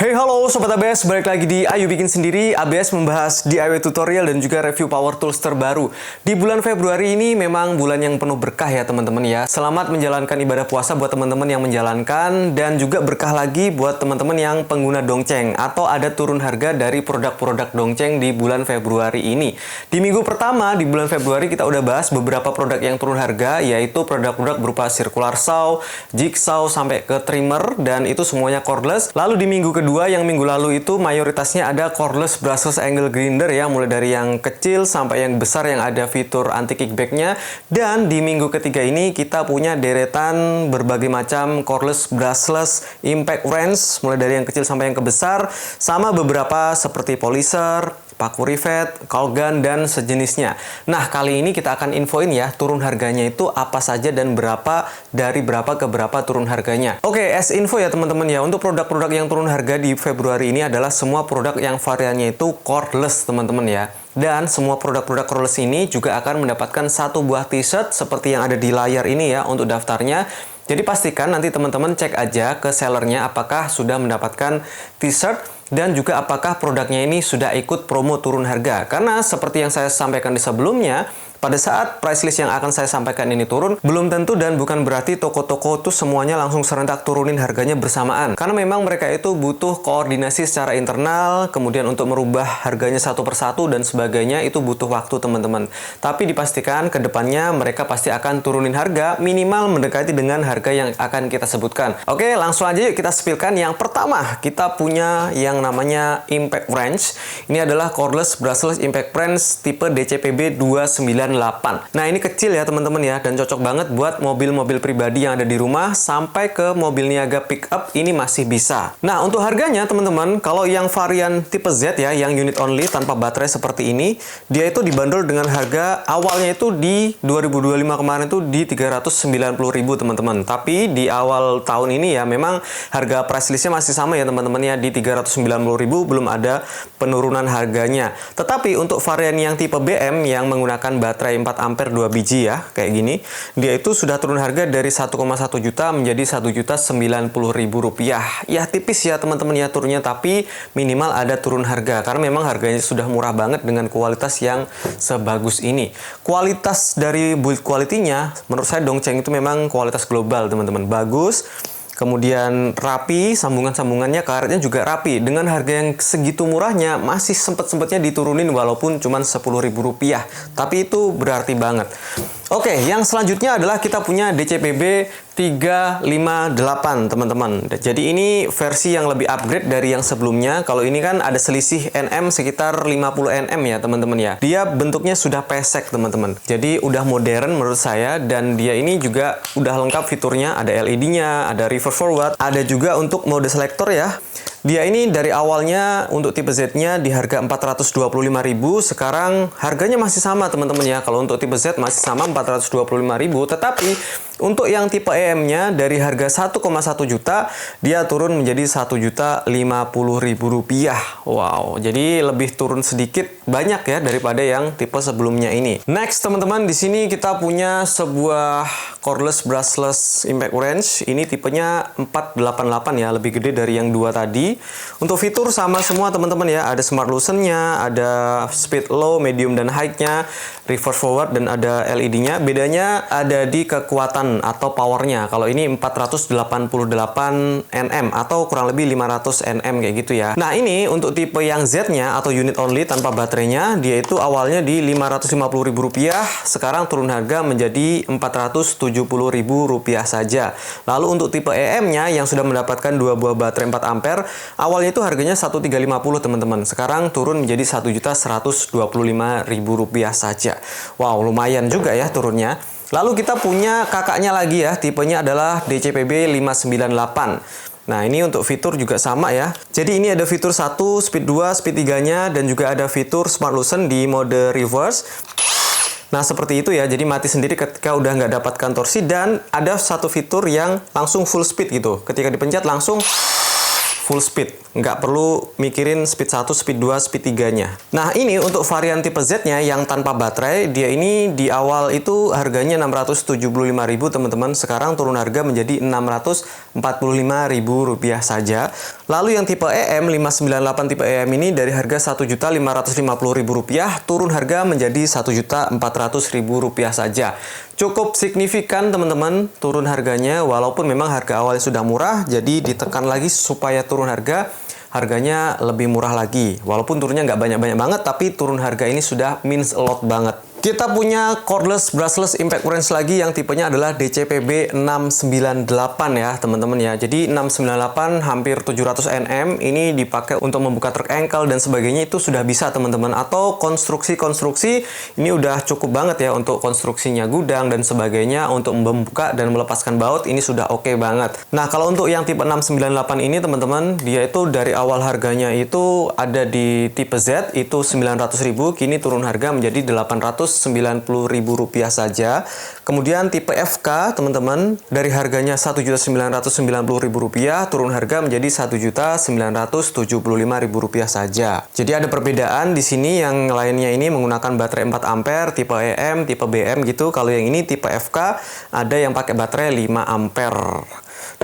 Hey halo Sobat ABS, balik lagi di Ayo Bikin Sendiri. ABS membahas DIY tutorial dan juga review power tools terbaru. Di bulan Februari ini memang bulan yang penuh berkah ya teman-teman ya. Selamat menjalankan ibadah puasa buat teman-teman yang menjalankan, dan juga berkah lagi buat teman-teman yang pengguna dongceng atau ada turun harga dari produk-produk dongceng di bulan Februari ini. Di minggu pertama di bulan Februari kita udah bahas beberapa produk yang turun harga, yaitu produk-produk berupa circular saw, jigsaw sampai ke trimmer, dan itu semuanya cordless. Lalu di minggu kedua yang minggu lalu itu mayoritasnya ada cordless brushless angle grinder ya, mulai dari yang kecil sampai yang besar yang ada fitur anti kickbacknya. Dan di minggu ketiga ini kita punya deretan berbagai macam cordless brushless impact wrench, mulai dari yang kecil sampai yang kebesar, sama beberapa seperti polisher, paku rivet, caul gun, dan sejenisnya. Nah, kali ini kita akan infoin ya, turun harganya itu apa saja dan berapa, dari berapa ke berapa turun harganya. Oke, as info ya teman-teman ya, untuk produk-produk yang turun harga di Februari ini adalah semua produk yang variannya itu cordless teman-teman ya. Dan semua produk-produk cordless ini juga akan mendapatkan satu buah t-shirt seperti yang ada di layar ini ya untuk daftarnya. Jadi pastikan nanti teman-teman cek aja ke sellernya apakah sudah mendapatkan t-shirt dan juga apakah produknya ini sudah ikut promo turun harga. Karena seperti yang saya sampaikan di sebelumnya, pada saat price list yang akan saya sampaikan ini turun, belum tentu dan bukan berarti toko-toko itu semuanya langsung serentak turunin harganya bersamaan. Karena memang mereka itu butuh koordinasi secara internal, kemudian untuk merubah harganya satu persatu dan sebagainya, itu butuh waktu teman-teman. Tapi dipastikan ke depannya mereka pasti akan turunin harga, minimal mendekati dengan harga yang akan kita sebutkan. Oke, langsung aja yuk kita spillkan. Yang pertama, kita punya yang namanya impact wrench. Ini adalah cordless brushless impact wrench tipe DCPB 298. Nah, ini kecil ya teman-teman ya, dan cocok banget buat mobil-mobil pribadi yang ada di rumah sampai ke mobil niaga pickup ini masih bisa. Nah, untuk harganya teman-teman, kalau yang varian tipe Z ya, yang unit only tanpa baterai seperti ini, dia itu dibanderol dengan harga awalnya itu di 2025 kemarin itu di 390.000 teman-teman. Tapi di awal tahun ini ya memang harga price listnya masih sama ya teman-teman ya, di 390.000, belum ada penurunan harganya. Tetapi untuk varian yang tipe BM yang menggunakan baterai 4 ampere 2 biji ya, kayak gini, dia itu sudah turun harga dari 1,1 juta menjadi 1.090.000 rupiah. Ya tipis ya teman-teman ya turunnya, tapi minimal ada turun harga karena memang harganya sudah murah banget dengan kualitas yang sebagus ini. Kualitas dari build quality-nya menurut saya dongceng itu memang kualitas global teman-teman, bagus. Kemudian rapi, sambungan-sambungannya, karetnya juga rapi. Dengan harga yang segitu murahnya, masih sempet-sempetnya diturunin walaupun cuma Rp10.000. Tapi itu berarti banget. Oke, yang selanjutnya adalah kita punya DCPB 358 teman-teman. Jadi ini versi yang lebih upgrade dari yang sebelumnya. Kalau ini kan ada selisih Nm sekitar 50 Nm ya teman-teman ya. Dia bentuknya sudah pesek teman-teman. Jadi udah modern menurut saya, dan dia ini juga udah lengkap fiturnya. Ada LED-nya, ada reverse forward, ada juga untuk mode selector ya. Dia ini dari awalnya untuk tipe Z-nya di harga 425.000, sekarang harganya masih sama teman-teman ya. Kalau untuk tipe Z masih sama 425.000, tetapi untuk yang tipe EM-nya dari harga 1,1 juta dia turun menjadi 1.050.000 rupiah. Wow, jadi lebih turun sedikit banyak ya daripada yang tipe sebelumnya ini. Next teman-teman, di sini kita punya sebuah cordless brushless impact wrench. Ini tipenya 488 ya, lebih gede dari yang dua tadi. Untuk fitur sama semua teman-teman ya, ada smart loosen-nya, ada speed low, medium, dan high-nya, reverse forward, dan ada LED-nya. Bedanya ada di kekuatan atau powernya. Kalau ini 488 Nm atau kurang lebih 500 Nm kayak gitu ya. Nah, ini untuk tipe yang Z-nya atau unit only tanpa baterainya, dia itu awalnya di Rp550.000, sekarang turun harga menjadi Rp470.000 saja. Lalu untuk tipe EM-nya yang sudah mendapatkan dua buah baterai 4 ampere, awalnya itu harganya 1.350 teman-teman. Sekarang turun menjadi Rp1.125.000 saja. Wow, lumayan juga ya turunnya. Lalu kita punya kakaknya lagi ya, tipenya adalah DCPB 598. Nah, ini untuk fitur juga sama ya. Jadi ini ada fitur 1, speed 2, speed 3-nya, dan juga ada fitur smart loosen di mode reverse. Nah, seperti itu ya, jadi mati sendiri ketika udah nggak dapatkan torsi, dan ada satu fitur yang langsung full speed gitu. Ketika dipencet langsung full speed. Nggak perlu mikirin speed 1, speed 2, speed 3-nya. Nah, ini untuk varian tipe Z-nya yang tanpa baterai, dia ini di awal itu harganya 675.000 teman-teman. Sekarang turun harga menjadi 645.000 rupiah saja. Lalu yang tipe EM 598 tipe EM ini dari harga 1.550.000 rupiah turun harga menjadi 1.400.000 rupiah saja. Cukup signifikan teman-teman turun harganya, walaupun memang harga awalnya sudah murah, jadi ditekan lagi supaya turun harganya lebih murah lagi. Walaupun turunnya nggak banyak-banyak banget, tapi turun harga ini sudah means a lot banget. Kita punya cordless brushless impact wrench lagi yang tipenya adalah DCPB 698 ya teman-teman ya. Jadi 698 hampir 700 Nm ini dipakai untuk membuka truk ankle dan sebagainya, itu sudah bisa teman-teman. Atau konstruksi-konstruksi ini udah cukup banget ya untuk konstruksinya gudang dan sebagainya, untuk membuka dan melepaskan baut ini sudah oke banget. Nah, kalau untuk yang tipe 698 ini teman-teman, dia itu dari awal harganya itu ada di tipe Z itu 900.000, kini turun harga menjadi 890.000 rupiah saja. Kemudian tipe FK teman-teman, dari harganya 1.990.000 rupiah turun harga menjadi 1.975.000 rupiah saja. Jadi ada perbedaan di sini, yang lainnya ini menggunakan baterai 4 ampere tipe EM, tipe BM gitu. Kalau yang ini tipe FK ada yang pakai baterai 5 ampere.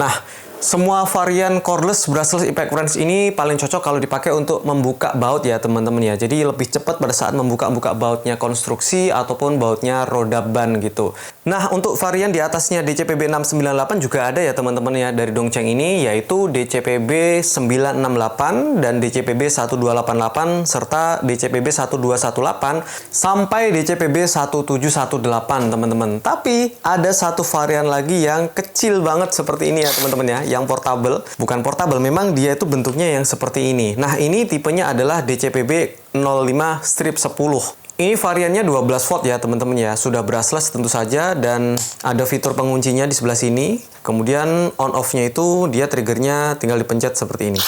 Nah, semua varian cordless brushless impact wrench ini paling cocok kalau dipakai untuk membuka baut ya teman-teman ya. Jadi lebih cepat pada saat membuka bautnya konstruksi ataupun bautnya roda ban gitu. Nah, untuk varian di atasnya DCPB 698 juga ada ya teman-teman ya dari Dongcheng ini, yaitu DCPB 968 dan DCPB 1288 serta DCPB 1218 sampai DCPB 1718 teman-teman. Tapi ada satu varian lagi yang kecil banget seperti ini ya teman-teman ya, yang portable. Bukan portable, memang dia itu bentuknya yang seperti ini. Nah, ini tipenya adalah DCPB 05-10. Ini variannya 12 volt ya teman-teman ya. Sudah brushless tentu saja dan ada fitur penguncinya di sebelah sini. Kemudian on off-nya itu dia triggernya tinggal dipencet seperti ini.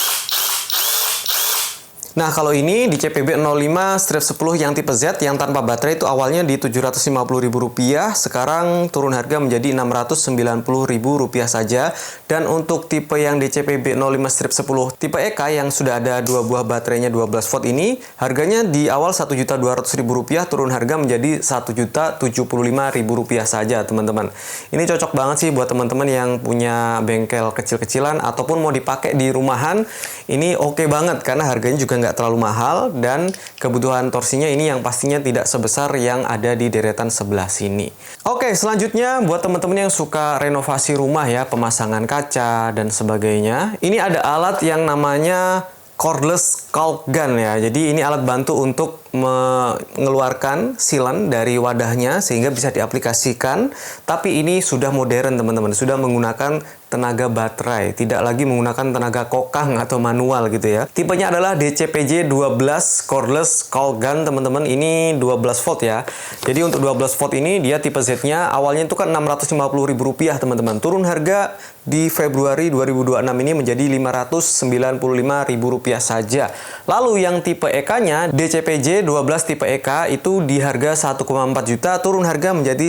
Nah, kalau ini di CPB 05-10 yang tipe Z yang tanpa baterai itu awalnya di Rp750.000, sekarang turun harga menjadi Rp690.000 saja. Dan untuk tipe yang DCPB 05-10 tipe EK yang sudah ada 2 buah baterainya 12 volt ini, harganya di awal Rp1.200.000, turun harga menjadi Rp1.075.000 saja, teman-teman. Ini cocok banget sih buat teman-teman yang punya bengkel kecil-kecilan ataupun mau dipakai di rumahan. Ini oke banget karena harganya juga nggak terlalu mahal dan kebutuhan torsinya ini yang pastinya tidak sebesar yang ada di deretan sebelah sini. Oke, selanjutnya buat teman-teman yang suka renovasi rumah ya, pemasangan kaca dan sebagainya, ini ada alat yang namanya cordless caulk gun ya. Jadi ini alat bantu untuk mengeluarkan sealant dari wadahnya sehingga bisa diaplikasikan. Tapi ini sudah modern teman-teman, sudah menggunakan tenaga baterai, tidak lagi menggunakan tenaga kokang atau manual gitu ya. Tipenya adalah DCPJ 12 cordless caulk gun teman-teman. Ini 12 volt ya. Jadi untuk 12 volt ini dia tipe Z-nya awalnya itu kan Rp650.000 teman-teman. Turun harga di Februari 2026 ini menjadi Rp595.000 saja. Lalu yang tipe EK-nya DCPJ 12 tipe EK itu di harga 1,4 juta, turun harga menjadi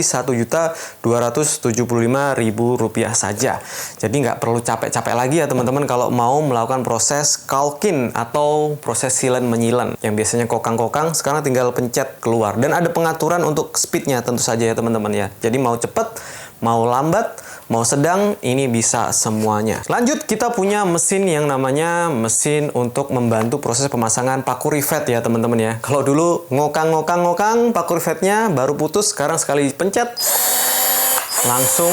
Rp1.275.000 saja. Jadi nggak perlu capek-capek lagi ya teman-teman kalau mau melakukan proses caulking atau proses sealant menyilan. Yang biasanya kokang-kokang sekarang tinggal pencet keluar. Dan ada pengaturan untuk speednya tentu saja ya teman-teman ya. Jadi mau cepat, mau lambat, mau sedang, ini bisa semuanya. Lanjut, kita punya mesin yang namanya mesin untuk membantu proses pemasangan paku rivet ya teman-teman ya. Kalau dulu ngokang paku rivetnya baru putus, sekarang sekali pencet langsung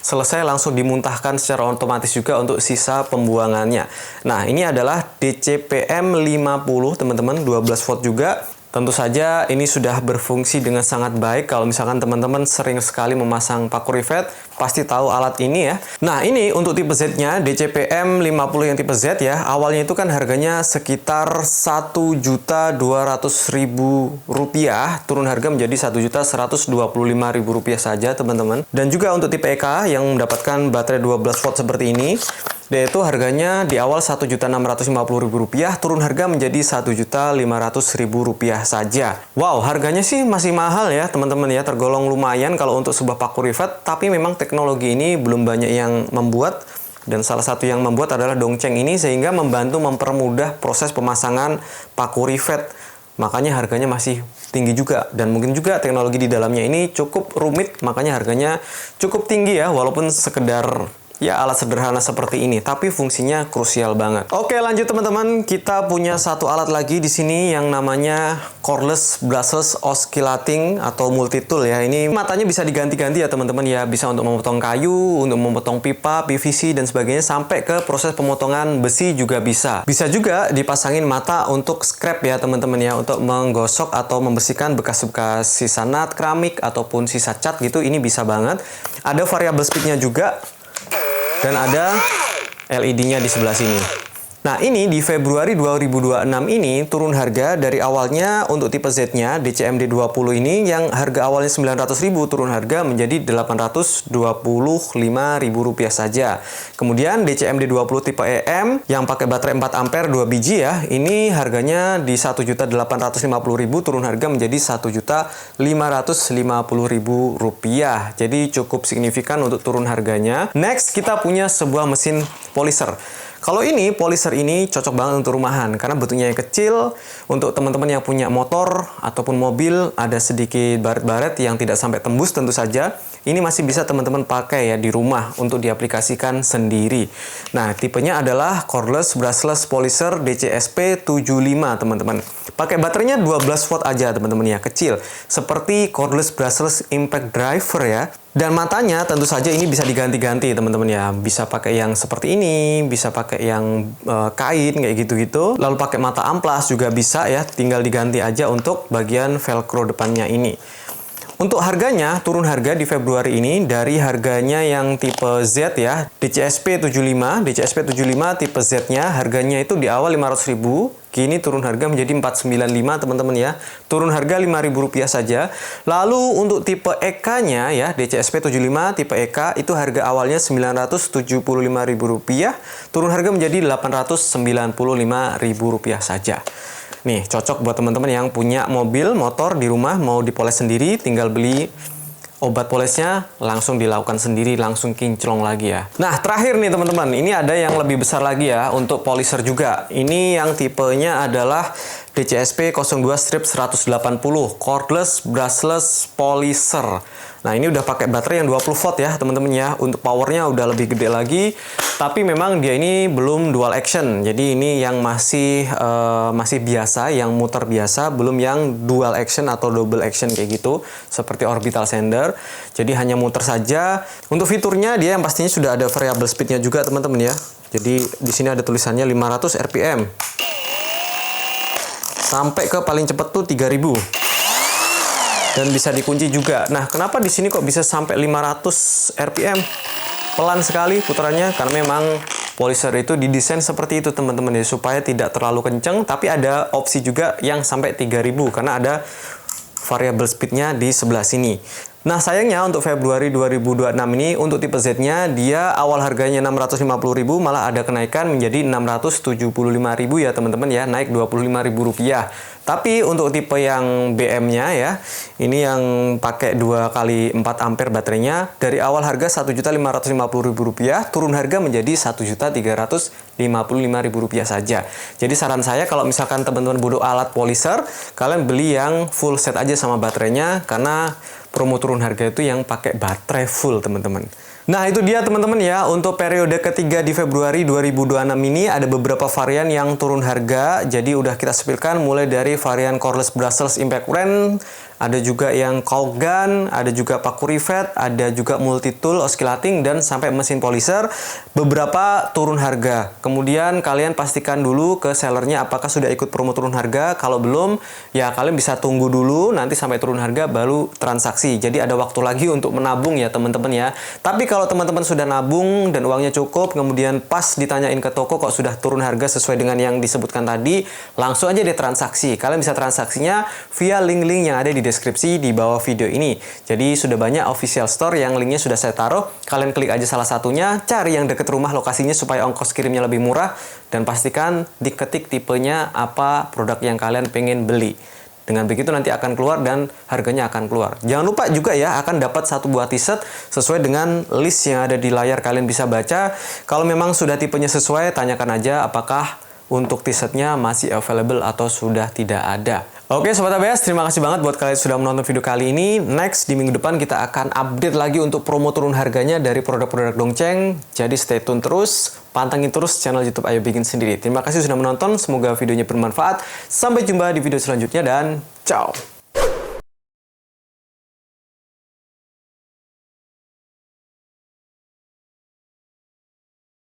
selesai, langsung dimuntahkan secara otomatis juga untuk sisa pembuangannya. Nah, ini adalah DCPM 50 teman-teman, 12 volt juga. Tentu saja ini sudah berfungsi dengan sangat baik. Kalau misalkan teman-teman sering sekali memasang paku rivet, pasti tahu alat ini ya. Nah, ini untuk tipe Z-nya DCPM 50 yang tipe Z ya. Awalnya itu kan harganya sekitar Rp1.200.000, turun harga menjadi Rp1.125.000 saja teman-teman. Dan juga untuk tipe EK yang mendapatkan baterai 12 volt seperti ini, yaitu harganya di awal Rp1.650.000, turun harga menjadi Rp1.500.000 saja. Wow, harganya sih masih mahal ya teman-teman ya, tergolong lumayan kalau untuk sebuah paku rivet, tapi memang teknologi ini belum banyak yang membuat. Dan salah satu yang membuat adalah Dongcheng ini, sehingga membantu mempermudah proses pemasangan paku rivet. Makanya harganya masih tinggi juga. Dan mungkin juga teknologi di dalamnya ini cukup rumit, makanya harganya cukup tinggi ya, walaupun sekedar ya alat sederhana seperti ini, tapi fungsinya krusial banget. Oke, lanjut teman-teman, kita punya satu alat lagi di sini yang namanya cordless brushless oscillating atau multi tool ya. Ini matanya bisa diganti-ganti ya teman-teman ya, bisa untuk memotong kayu, untuk memotong pipa, PVC dan sebagainya, sampai ke proses pemotongan besi juga bisa. Bisa juga dipasangin mata untuk scrap ya teman-teman ya, untuk menggosok atau membersihkan bekas-bekas sisa nut, keramik ataupun sisa cat gitu. Ini bisa banget. Ada variable speednya juga. Dan ada LED-nya di sebelah sini. Nah, ini di Februari 2026 ini turun harga dari awalnya untuk tipe Z-nya DCMD 20 ini yang harga awalnya 900.000 turun harga menjadi Rp825.000 saja. Kemudian DCMD 20 tipe EM yang pakai baterai 4 ampere 2 biji ya, ini harganya di Rp1.850.000 turun harga menjadi Rp1.550.000. Jadi cukup signifikan untuk turun harganya. Next, kita punya sebuah mesin polisher. Kalau ini, polisher ini cocok banget untuk rumahan karena bentuknya yang kecil. Untuk teman-teman yang punya motor ataupun mobil, ada sedikit baret-baret yang tidak sampai tembus tentu saja. Ini masih bisa teman-teman pakai ya di rumah untuk diaplikasikan sendiri. Nah, tipenya adalah cordless brushless polisher DCSP 75 teman-teman. Pakai baterainya 12 watt aja teman-teman ya, kecil. Seperti cordless brushless impact driver ya. Dan matanya tentu saja ini bisa diganti-ganti teman-teman ya. Bisa pakai yang seperti ini, bisa pakai yang kain kayak gitu-gitu. Lalu pakai mata amplas juga bisa ya, tinggal diganti aja untuk bagian velcro depannya ini. Untuk harganya, turun harga di Februari ini dari harganya yang tipe Z ya, DCSP 75 tipe Z-nya harganya itu di awal 500.000, kini turun harga menjadi 495 teman-teman ya. Turun harga Rp5.000 saja. Lalu untuk tipe EK-nya ya, DCSP 75 tipe EK itu harga awalnya Rp975.000, turun harga menjadi Rp895.000 saja. Nih, cocok buat teman-teman yang punya mobil, motor di rumah, mau dipoles sendiri, tinggal beli obat polesnya, langsung dilakukan sendiri, langsung kinclong lagi ya. Nah, terakhir nih teman-teman, ini ada yang lebih besar lagi ya, untuk polisher juga. Ini yang tipenya adalah DCSP 02-180, cordless brushless polisher. Nah, ini udah pakai baterai yang 20 volt ya teman-teman ya. Untuk powernya udah lebih gede lagi. Tapi memang dia ini belum dual action. Jadi ini yang masih biasa, yang muter biasa, belum yang dual action atau double action kayak gitu, seperti orbital sander. Jadi hanya muter saja. Untuk fiturnya dia yang pastinya sudah ada variable speednya juga teman-teman ya. Jadi di sini ada tulisannya 500 RPM. Sampai ke paling cepat tuh 3000. Dan bisa dikunci juga. Nah, kenapa di sini kok bisa sampai 500 RPM? Pelan sekali putarannya karena memang polisher itu didesain seperti itu teman-teman ya, supaya tidak terlalu kenceng, tapi ada opsi juga yang sampai 3000 karena ada variable speednya di sebelah sini. Nah, sayangnya untuk Februari 2026 ini untuk tipe Z-nya dia awal harganya 650.000 malah ada kenaikan menjadi 675.000 ya teman-teman ya, naik Rp25.000. Tapi untuk tipe yang BM-nya ya, ini yang pakai 2x4 ampere baterainya, dari awal harga Rp1.550.000 turun harga menjadi Rp1.355.000 saja. Jadi saran saya kalau misalkan teman-teman butuh alat polisher, kalian beli yang full set aja sama baterainya karena promo turun harga itu yang pakai baterai full teman-teman. Nah, itu dia teman-teman ya, untuk periode ketiga di Februari 2026 ini ada beberapa varian yang turun harga. Jadi udah kita sepilkan mulai dari varian cordless brushless impact wrench, ada juga yang coil gun, ada juga paku rivet, ada juga multi tool oscillating, dan sampai mesin polisher. Beberapa turun harga. Kemudian kalian pastikan dulu ke sellernya apakah sudah ikut promo turun harga. Kalau belum, ya kalian bisa tunggu dulu nanti sampai turun harga baru transaksi. Jadi ada waktu lagi untuk menabung ya teman-teman ya. Tapi kalau teman-teman sudah nabung dan uangnya cukup, kemudian pas ditanyain ke toko kok sudah turun harga sesuai dengan yang disebutkan tadi, langsung aja ditransaksi. Kalian bisa transaksinya via link-link yang ada di deskripsi di bawah video ini. Jadi sudah banyak official store yang linknya sudah saya taruh. Kalian klik aja salah satunya, cari yang deket rumah lokasinya supaya ongkos kirimnya lebih murah, dan pastikan diketik tipenya apa produk yang kalian pengen beli. Dengan begitu nanti akan keluar dan harganya akan keluar. Jangan lupa juga ya, akan dapat satu buah t-shirt sesuai dengan list yang ada di layar, kalian bisa baca. Kalau memang sudah tipenya sesuai, tanyakan aja apakah untuk t-shirtnya masih available atau sudah tidak ada. Oke Sobat ABS, terima kasih banget buat kalian sudah menonton video kali ini. Next, di minggu depan kita akan update lagi untuk promo turun harganya dari produk-produk Dongceng. Jadi stay tune terus, pantengin terus channel YouTube Ayo Bikin Sendiri. Terima kasih sudah menonton, semoga videonya bermanfaat. Sampai jumpa di video selanjutnya dan ciao!